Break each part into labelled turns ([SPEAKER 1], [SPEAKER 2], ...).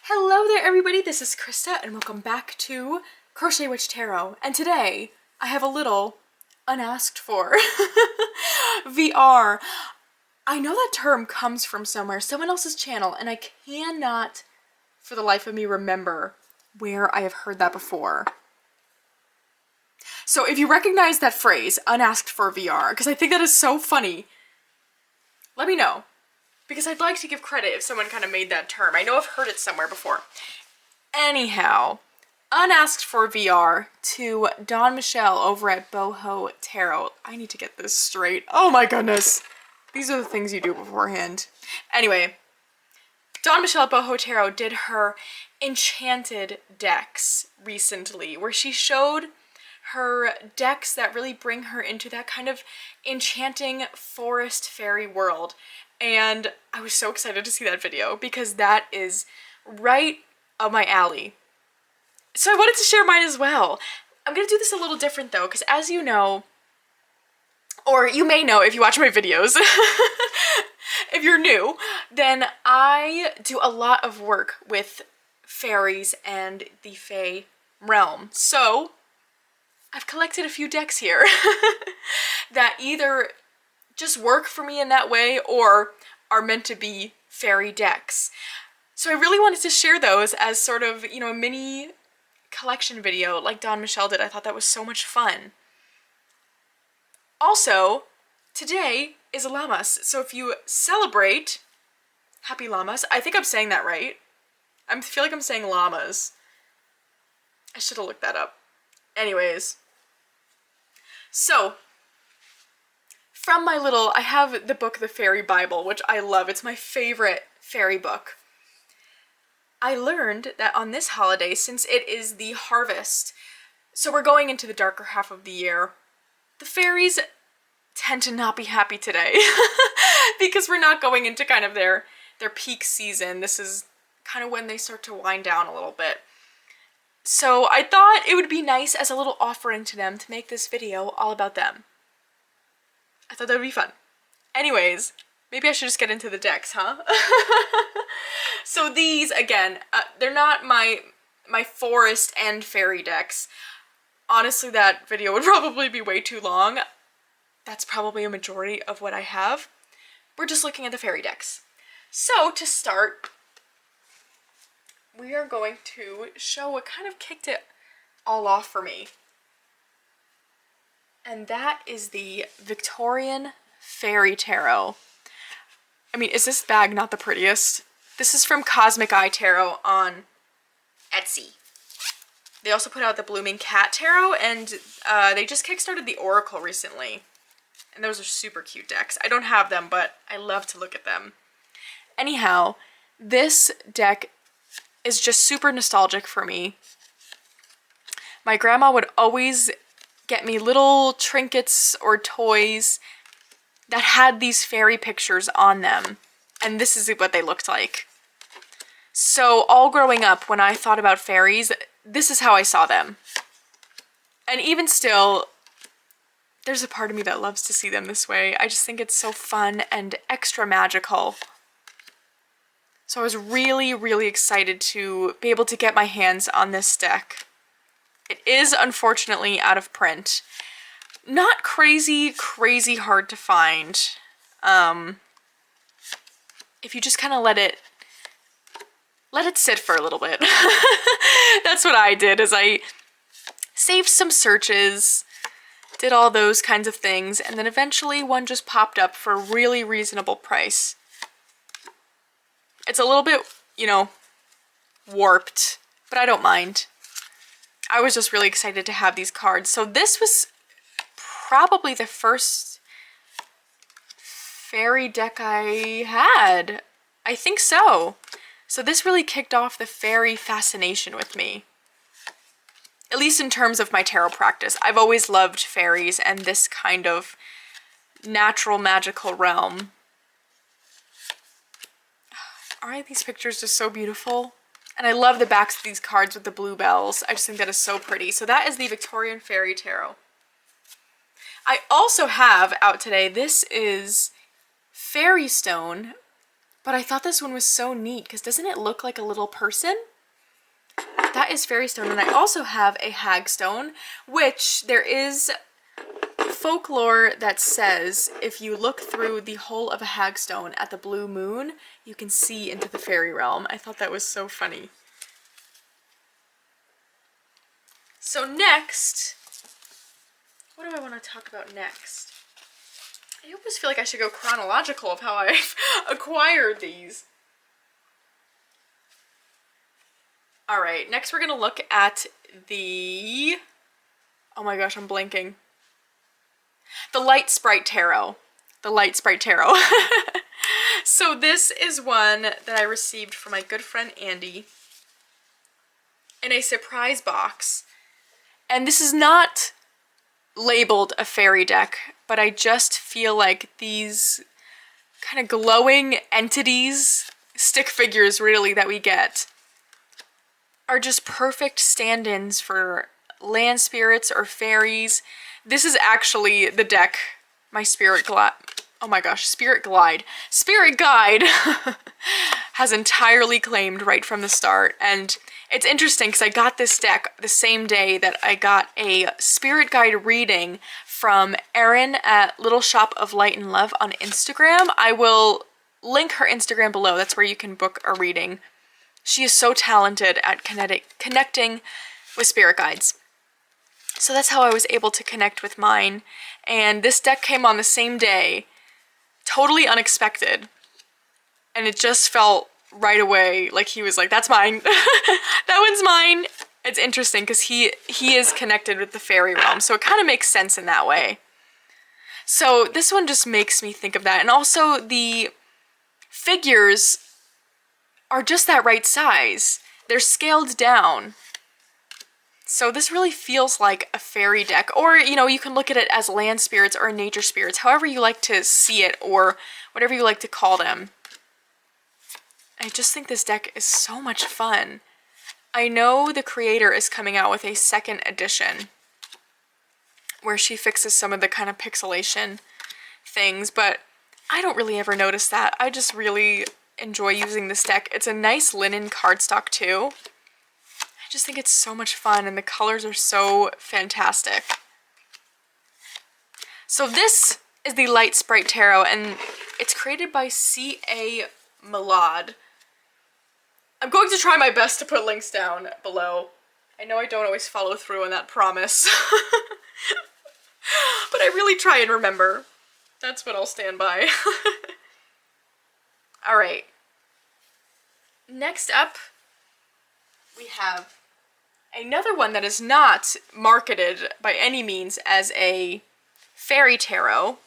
[SPEAKER 1] Hello there everybody, this is Krista and welcome back to Crochet Witch Tarot. And today I have a little unasked for VR. I know that term comes from somewhere, someone else's channel, and I cannot for the life of me remember where I have heard that before. So if you recognize that phrase, unasked for VR, because I think that is so funny, let me know. Because I'd like to give credit if someone kind of made that term. I know I've heard it somewhere before. Anyhow, unasked for VR to Dawn Michelle over at Boho Tarot. I need to get this straight. Oh my goodness. These are the things you do beforehand. Anyway, Dawn Michelle at Boho Tarot did her enchanted decks recently, where she showed her decks that really bring her into that kind of enchanting forest fairy world. And I was so excited to see that video because that is right up my alley. So I wanted to share mine as well. I'm gonna do this a little different though, because as you know, or you may know if you watch my videos, if you're new, then I do a lot of work with fairies and the Fae realm. So I've collected a few decks here that either just work for me in that way or are meant to be fairy decks. So I really wanted to share those as sort of, you know, a mini collection video like Dawn Michelle did. I thought that was so much fun. Also, today is Lammas, so if you celebrate, happy Lammas. I think I'm saying that right. I feel like I'm saying llamas. I should have looked that up. Anyways, so from my little, I have the book, The Fairy Bible, which I love. It's my favorite fairy book. I learned that on this holiday, since it is the harvest, so we're going into the darker half of the year, the fairies tend to not be happy today because we're not going into kind of their peak season. This is kind of when they start to wind down a little bit. So I thought it would be nice as a little offering to them to make this video all about them. I thought that would be fun. Anyways, maybe I should just get into the decks, huh? So these, again, they're not my forest and fairy decks. Honestly, that video would probably be way too long. That's probably a majority of what I have. We're just looking at the fairy decks. So to start, we are going to show what kind of kicked it all off for me. And that is the Victorian Fairy Tarot. I mean, is this bag not the prettiest? This is from Cosmic Eye Tarot on Etsy. They also put out the Blooming Cat Tarot, and they just kickstarted the Oracle recently. And those are super cute decks. I don't have them, but I love to look at them. Anyhow, this deck is just super nostalgic for me. My grandma would always get me little trinkets or toys that had these fairy pictures on them. And this is what they looked like. So all growing up, when I thought about fairies, this is how I saw them. And even still, there's a part of me that loves to see them this way. I just think it's so fun and extra magical. So I was really, really excited to be able to get my hands on this deck. It is unfortunately out of print. Not crazy hard to find. If you just kind of let it sit for a little bit. That's what I did, is I saved some searches, did all those kinds of things, and then eventually one just popped up for a really reasonable price. It's a little bit, you know, warped, but I don't mind. I was just really excited to have these cards. So this was probably the first fairy deck I had. I think so. So this really kicked off the fairy fascination with me. At least in terms of my tarot practice. I've always loved fairies and this kind of natural magical realm. Aren't these pictures just so beautiful? And I love the backs of these cards with the bluebells. I just think that is so pretty. So that is the Victorian Fairy Tarot. I also have out today, this is Fairy Stone But I thought this one was so neat because doesn't it look like a little person? That is fairy stone, and I also have a hagstone, which there is folklore that says if you look through the hole of a hagstone at the blue moon, you can see into the fairy realm. I thought that was so funny. So next, what do I want to talk about next? I almost feel like I should go chronological of how I've acquired these. Alright, next we're going to look at the... Oh my gosh, I'm blanking. The Light Sprite Tarot. The Light Sprite Tarot. So this is one that I received from my good friend Andy in a surprise box. And this is not labeled a fairy deck, but I just feel like these kind of glowing entities, stick figures really, that we get are just perfect stand-ins for land spirits or fairies. This is actually the deck my Spirit Guide has entirely claimed right from the start. And it's interesting because I got this deck the same day that I got a Spirit Guide reading from Erin at Little Shop of Light and Love on Instagram. I will link her Instagram below. That's where you can book a reading. She is so talented at connecting with spirit guides. So that's how I was able to connect with mine. And this deck came on the same day, totally unexpected. And it just felt right away like he was like, that's mine. That one's mine. It's interesting because he is connected with the fairy realm. So it kind of makes sense in that way. So this one just makes me think of that. And also the figures are just that right size. They're scaled down. So this really feels like a fairy deck. Or, you know, you can look at it as land spirits or nature spirits, however you like to see it or whatever you like to call them. I just think this deck is so much fun. I know the creator is coming out with a second edition where she fixes some of the kind of pixelation things, but I don't really ever notice that. I just really enjoy using this deck. It's a nice linen cardstock too. I just think it's so much fun and the colors are so fantastic. So this is the Light Sprite Tarot and it's created by C.A. Malad. I'm going to try my best to put links down below. I know I don't always follow through on that promise. But I really try and remember. That's what I'll stand by. Alright. Next up, we have another one that is not marketed by any means as a fairy tarot,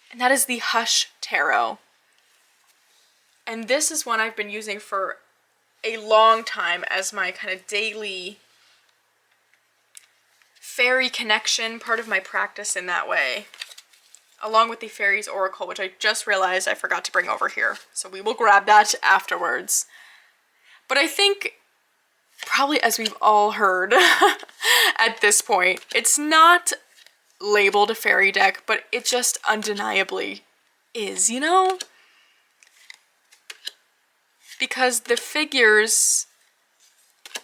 [SPEAKER 1] and that is the Hush Tarot. And this is one I've been using for a long time as my kind of daily fairy connection, part of my practice in that way, along with the Faeries Oracle, which I just realized I forgot to bring over here. So we will grab that afterwards. But I think, probably as we've all heard at this point, it's not labeled a fairy deck, but it just undeniably is, you know? Because the figures,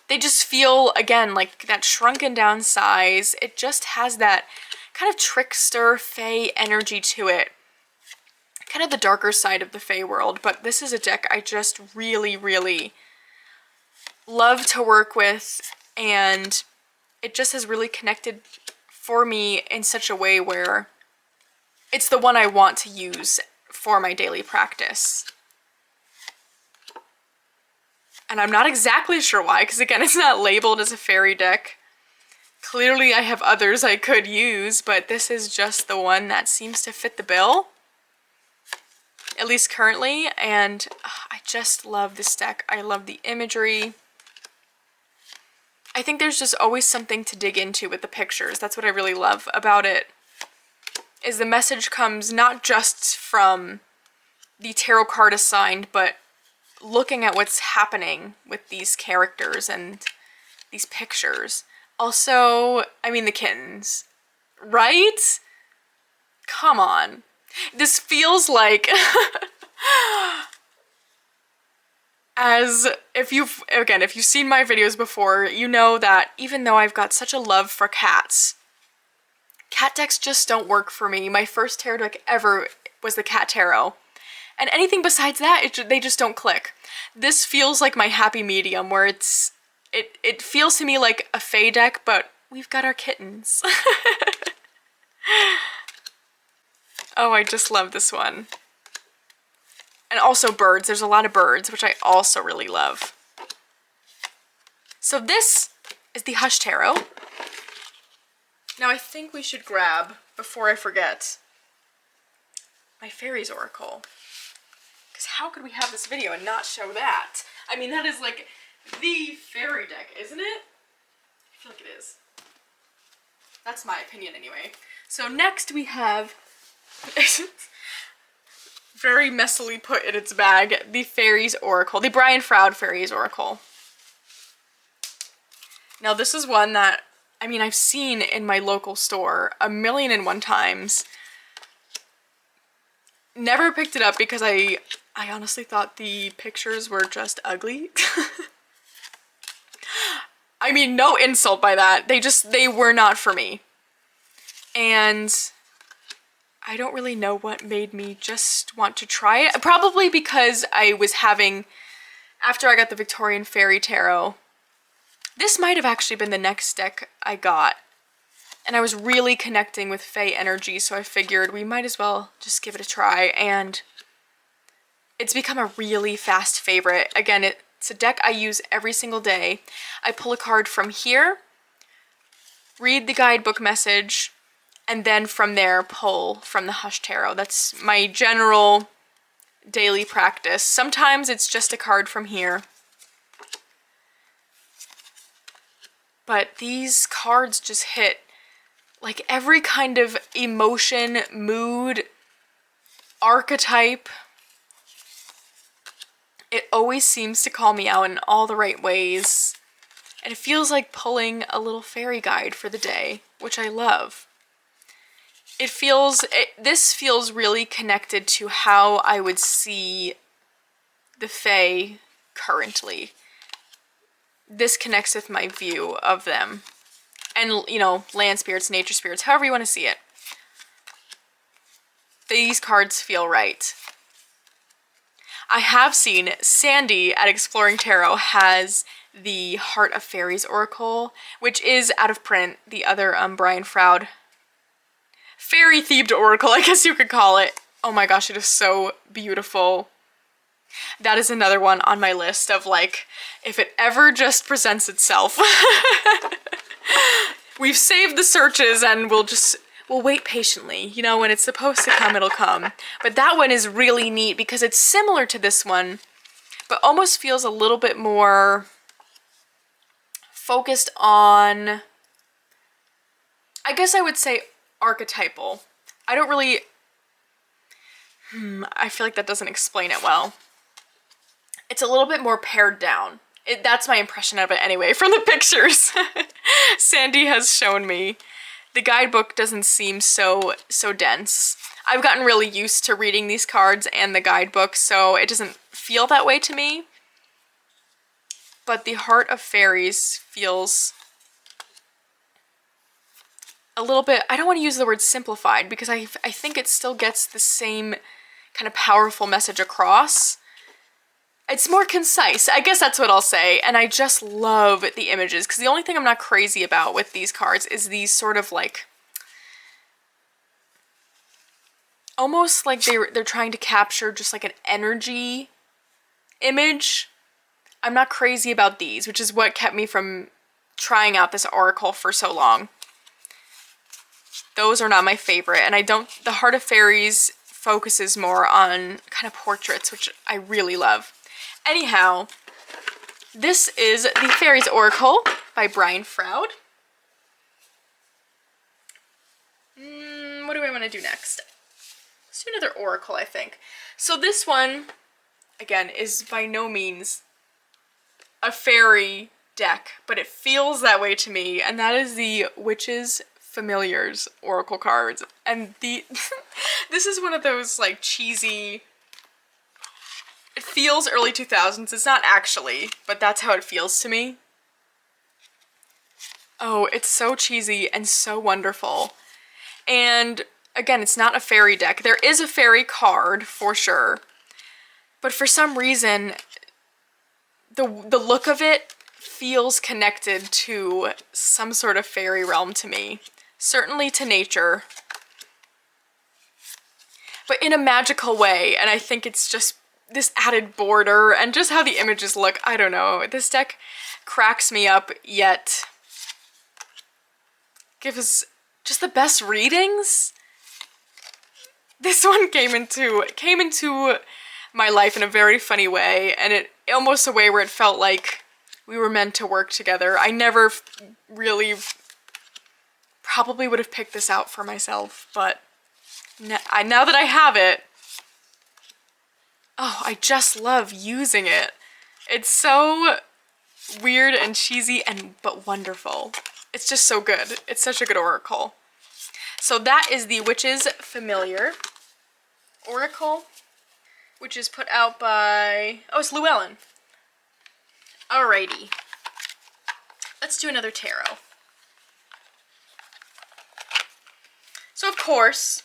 [SPEAKER 1] they just feel, again, like that shrunken down size. It just has that kind of trickster fae energy to it. Kind of the darker side of the fae world, but this is a deck I just really, really love to work with, and it just has really connected for me in such a way where it's the one I want to use for my daily practice. And I'm not exactly sure why, because again, it's not labeled as a fairy deck. Clearly I have others I could use, but this is just the one that seems to fit the bill, at least currently, and I just love this deck. I love the imagery. I think there's just always something to dig into with the pictures. That's what I really love about it, is the message comes not just from the tarot card assigned, but looking at what's happening with these characters and these pictures. Also, I mean, the kittens, right? Come on. This feels like As if you've seen my videos before, you know that even though I've got such a love for cats, cat decks just don't work for me. My first tarot deck ever was the cat tarot. And anything besides that, they just don't click. This feels like my happy medium where it feels to me like a Fae deck, but we've got our kittens. Oh, I just love this one. And also birds. There's a lot of birds, which I also really love. So this is the Hush Tarot. Now I think we should grab, before I forget, my Faeries Oracle. Because how could we have this video and not show that? I mean, that is like the fairy deck, isn't it? I feel like it is. That's my opinion anyway. So next we have, very messily put in its bag, the Faeries Oracle, the Brian Froud Faeries Oracle. Now this is one that, I mean, I've seen in my local store 1,000,001 times. Never picked it up because I honestly thought the pictures were just ugly. I mean, no insult by that. They were not for me. And I don't really know what made me just want to try it. Probably because I was having, after I got the Victorian Fairy Tarot, this might have actually been the next deck I got. And I was really connecting with Fae energy, so I figured we might as well just give it a try. And it's become a really fast favorite. Again, it's a deck I use every single day. I pull a card from here, read the guidebook message, and then from there pull from the Hush Tarot. That's my general daily practice. Sometimes it's just a card from here. But these cards just hit like every kind of emotion, mood, archetype. It always seems to call me out in all the right ways. And it feels like pulling a little fairy guide for the day, which I love. This feels really connected to how I would see the Fae currently. This connects with my view of them. And, you know, land spirits, nature spirits, however you want to see it. These cards feel right. I have seen Sandy at Exploring Tarot has the Heart of Faeries Oracle, which is out of print, the other Brian Froud fairy-themed oracle, I guess you could call it. Oh my gosh, it is so beautiful. That is another one on my list of like, if it ever just presents itself. We've saved the searches and we'll wait patiently. You know, when it's supposed to come, it'll come. But that one is really neat because it's similar to this one, but almost feels a little bit more focused on, I guess I would say archetypal. I don't really, I feel like that doesn't explain it well. It's a little bit more pared down. That's my impression of it anyway, from the pictures Sandy has shown me. The guidebook doesn't seem so dense. I've gotten really used to reading these cards and the guidebook, so it doesn't feel that way to me. But the Heart of Fairies feels a little bit, I don't want to use the word simplified because I think it still gets the same kind of powerful message across. It's more concise, I guess that's what I'll say, and I just love the images, because the only thing I'm not crazy about with these cards is these sort of like, almost like they're trying to capture just like an energy image. I'm not crazy about these, which is what kept me from trying out this oracle for so long. Those are not my favorite, and the Heart of Fairies focuses more on kind of portraits, which I really love. Anyhow, this is the Faeries Oracle by Brian Froud. What do I want to do next? Let's do another oracle, I think. So this one, again, is by no means a fairy deck, but it feels that way to me, and that is the Witches Familiars Oracle cards. And this is one of those like cheesy, feels early 2000s. It's not actually, but that's how it feels to me. Oh, it's so cheesy and so wonderful. And again, it's not a fairy deck. There is a fairy card for sure, but for some reason, the look of it feels connected to some sort of fairy realm to me. Certainly to nature, but in a magical way. And I think it's just this added border and just how the images look. I don't know. This deck cracks me up, yet gives just the best readings. This one came into my life in a very funny way, and it almost a way where it felt like we were meant to work together. I never really probably would have picked this out for myself, but now that I have it, oh, I just love using it. It's so weird and cheesy but wonderful. It's just so good. It's such a good oracle. So that is the Witch's Familiar Oracle, which is put out by, oh, it's Llewellyn. Alrighty. Let's do another tarot. So of course,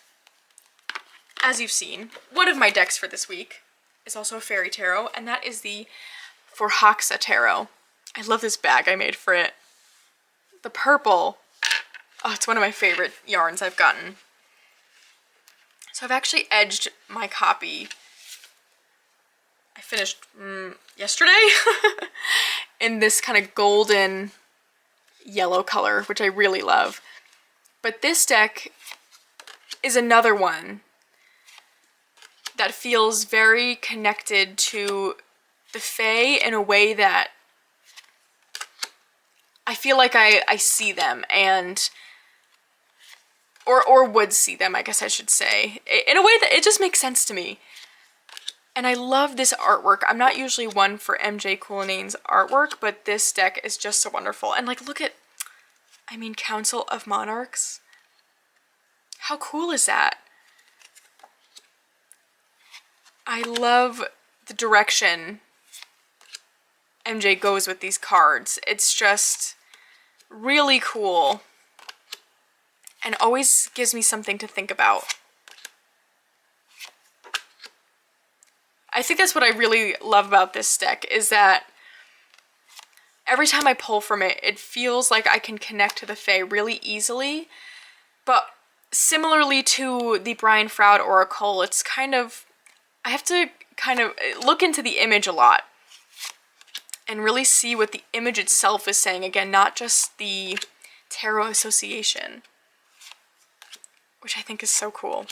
[SPEAKER 1] as you've seen, one of my decks for this week is also a fairy tarot, and that is the Forhaxa Tarot. I love this bag I made for it. The purple, oh, it's one of my favorite yarns I've gotten. So I've actually edged my copy. I finished yesterday in this kind of golden yellow color, which I really love. But this deck is another one that feels very connected to the Fae in a way that I feel like I see them, and or would see them, I guess I should say, in a way that it just makes sense to me. And I love this artwork. I'm not usually one for MJ Coolinane's artwork, but this deck is just so wonderful. And like, look at, I mean, Council of Monarchs. How cool is that? I love the direction MJ goes with these cards. It's just really cool and always gives me something to think about. I think that's what I really love about this deck, is that every time I pull from it, it feels like I can connect to the Fae really easily. But similarly to the Froud Oracle, it's kind of, I have to kind of look into the image a lot and really see what the image itself is saying. Again, not just the tarot association, which I think is so cool.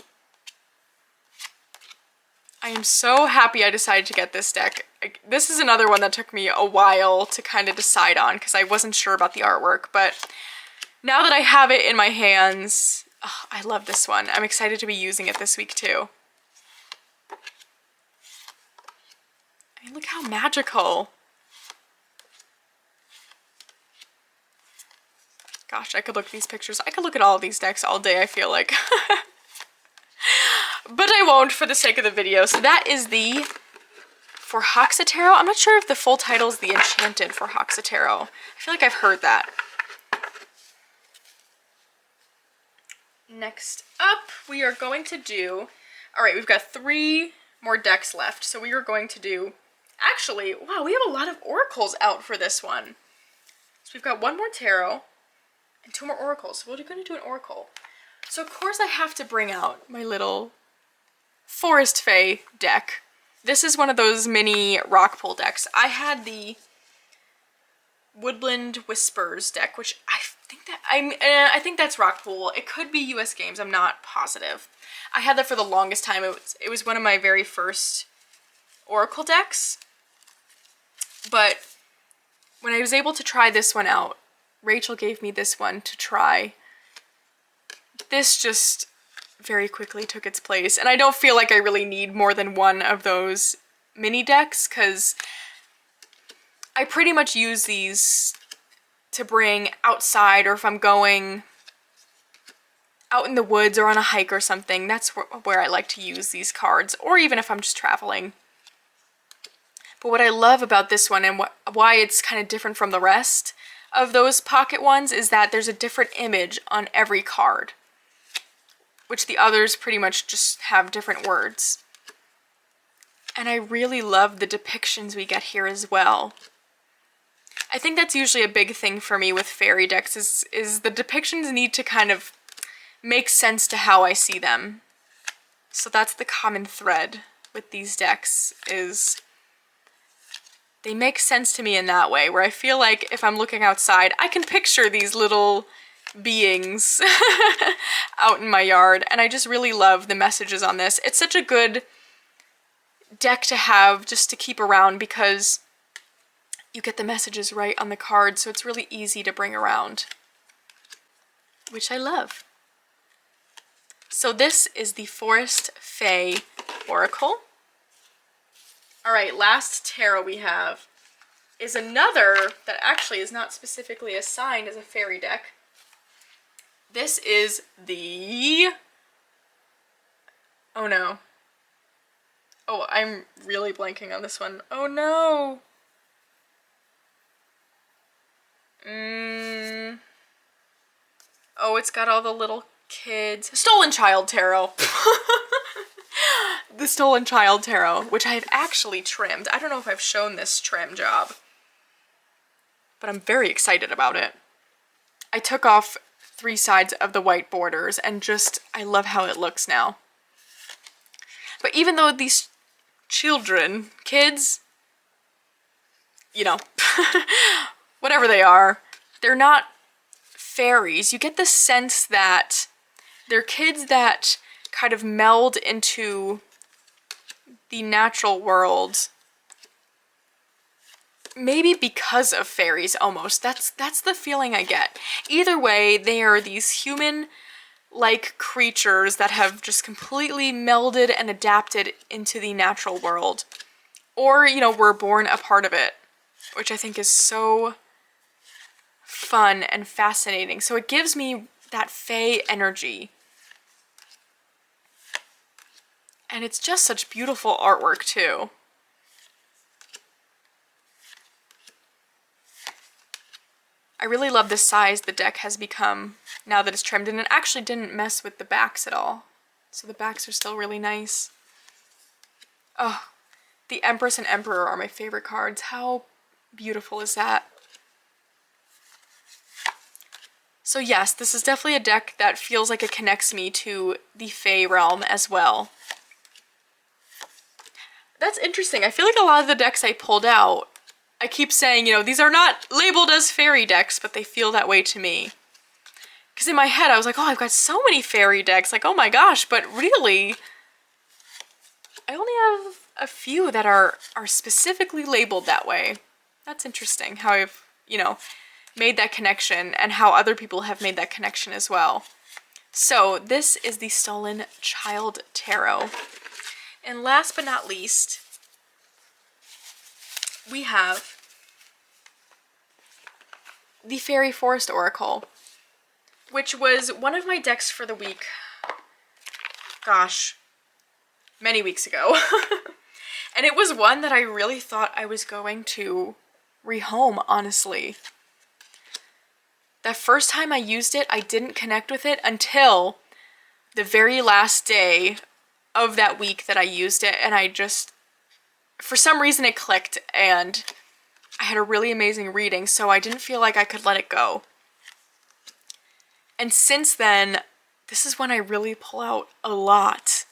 [SPEAKER 1] I am so happy I decided to get this deck. This is another one that took me a while to kind of decide on because I wasn't sure about the artwork, but now that I have it in my hands, oh, I love this one. I'm excited to be using it this week too. I mean, look how magical. Gosh, I could look at these pictures. I could look at all of these decks all day, I feel like. But I won't for the sake of the video. So that is the Forhaxa Tarot. I'm not sure if the full title is the Enchanted Forhaxa Tarot. I feel like I've heard that. Next up, we are going to do... Alright, we've got 3 more decks left. So we are going to do... Actually, wow, we have a lot of oracles out for this one. So we've got 1 more tarot and 2 more oracles. So we're going to do an oracle. So of course I have to bring out my little Forest Fae deck. This is one of those mini rock pool decks. I had the Woodland Whispers deck, which I think that's rock pool. It could be US Games. I'm not positive. I had that for the longest time. It was one of my very first oracle decks. But when I was able to try this one out, Rachel gave me this one to try. This just very quickly took its place, and I don't feel like I really need more than one of those mini decks because I pretty much use these to bring outside, or if I'm going out in the woods or on a hike or something. That's where I like to use these cards, or even if I'm just traveling. But what I love about this one and why it's kind of different from the rest of those pocket ones is that there's a different image on every card, which the others pretty much just have different words. And I really love the depictions we get here as well. I think that's usually a big thing for me with fairy decks is the depictions need to kind of make sense to how I see them. So that's the common thread with these decks, is they make sense to me in that way, where I feel like if I'm looking outside, I can picture these little beings out in my yard, and I just really love the messages on this. It's such a good deck to have just to keep around because you get the messages right on the card, so it's really easy to bring around, which I love. So this is the Forest Fae Oracle. Alright, last tarot we have is another that actually is not specifically assigned as a fairy deck. This is the... oh no. Oh, I'm really blanking on this one. Oh no! Oh, it's got all the little kids. Stolen Child Tarot. The Stolen Child Tarot, which I've actually trimmed. I don't know if I've shown this trim job, but I'm very excited about it. I took off 3 sides of the white borders and just, I love how it looks now. But even though these children, kids, you know, whatever they are, they're not fairies. You get the sense that they're kids that kind of meld into the natural world, maybe because of fairies almost. That's the feeling I get. Either way, they are these human-like creatures that have just completely melded and adapted into the natural world. Or, you know, were born a part of it, which I think is so fun and fascinating. So it gives me that Fae energy. And it's just such beautiful artwork too. I really love the size the deck has become now that it's trimmed, and it actually didn't mess with the backs at all. So the backs are still really nice. Oh, the Empress and Emperor are my favorite cards. How beautiful is that? So yes, this is definitely a deck that feels like it connects me to the Fae realm as well. That's interesting. I feel like a lot of the decks I pulled out, I keep saying, you know, these are not labeled as fairy decks, but they feel that way to me. Because in my head, I was like, oh, I've got so many fairy decks. Like, oh my gosh, but really, I only have a few that are specifically labeled that way. That's interesting how I've, you know, made that connection and how other people have made that connection as well. So this is the Stolen Child Tarot. And last but not least, we have the Fairy Forest Oracle, which was one of my decks for the week, gosh, many weeks ago. And it was one that I really thought I was going to rehome, honestly. The first time I used it, I didn't connect with it until the very last day of that week that I used it, and I just, for some reason it clicked, and I had a really amazing reading, so I didn't feel like I could let it go. And since then, this is when I really pull out a lot.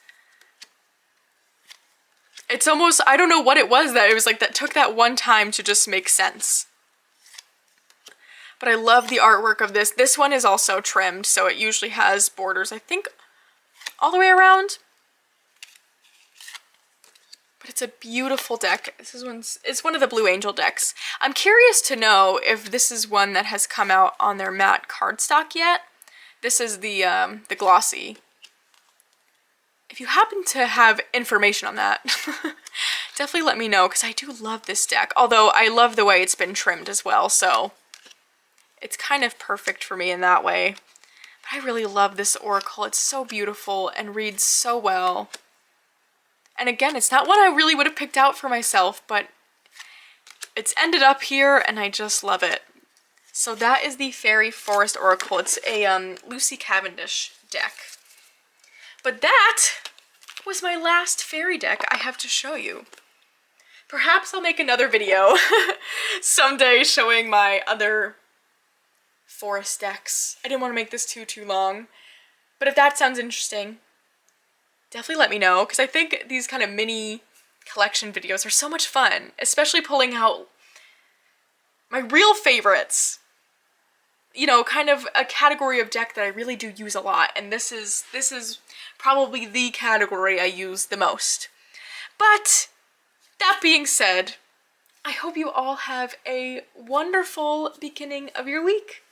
[SPEAKER 1] It's almost, I don't know what it was that it was like that took that one time to just make sense. But I love the artwork of this. This one is also trimmed, so it usually has borders, I think, all the way around. But it's a beautiful deck. It's one of the Blue Angel decks. I'm curious to know if this is one that has come out on their matte cardstock yet. This is the glossy. If you happen to have information on that, definitely let me know, because I do love this deck. Although I love the way it's been trimmed as well, so it's kind of perfect for me in that way. But I really love this oracle. It's so beautiful and reads so well. And again, it's not one I really would have picked out for myself, but it's ended up here and I just love it. So that is the Fairy Forest Oracle. It's a Lucy Cavendish deck. But that was my last fairy deck I have to show you. Perhaps I'll make another video someday showing my other forest decks. I didn't want to make this too long. But if that sounds interesting, definitely let me know, because I think these kind of mini collection videos are so much fun, especially pulling out my real favorites. You know, kind of a category of deck that I really do use a lot, and this is probably the category I use the most. But that being said, I hope you all have a wonderful beginning of your week.